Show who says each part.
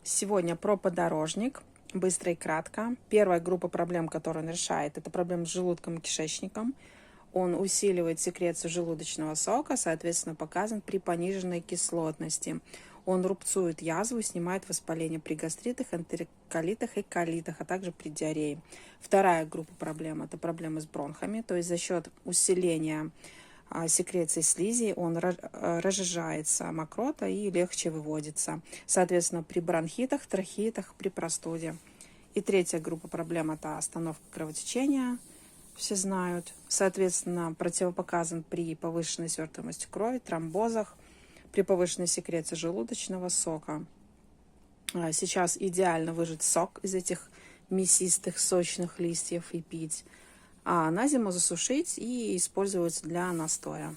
Speaker 1: Сегодня про подорожник, быстро и кратко. Первая группа проблем, которую он решает, это проблемы с желудком и кишечником. Он усиливает секрецию желудочного сока, соответственно, показан при пониженной кислотности. Он рубцует язву, снимает воспаление при гастритах, энтероколитах и колитах, а также при диарее. Вторая группа проблем – это проблемы с бронхами, то есть за счет усиления секреции слизи он разжижается мокрота и легче выводится. Соответственно, при бронхитах, трахеитах, при простуде. И третья группа проблем – это остановка кровотечения. Все знают. Соответственно, противопоказан при повышенной свертываемости крови, тромбозах, при повышенной секреции желудочного сока. Сейчас идеально выжать сок из этих мясистых, сочных листьев и пить. А на зиму засушить и использовать для настоя.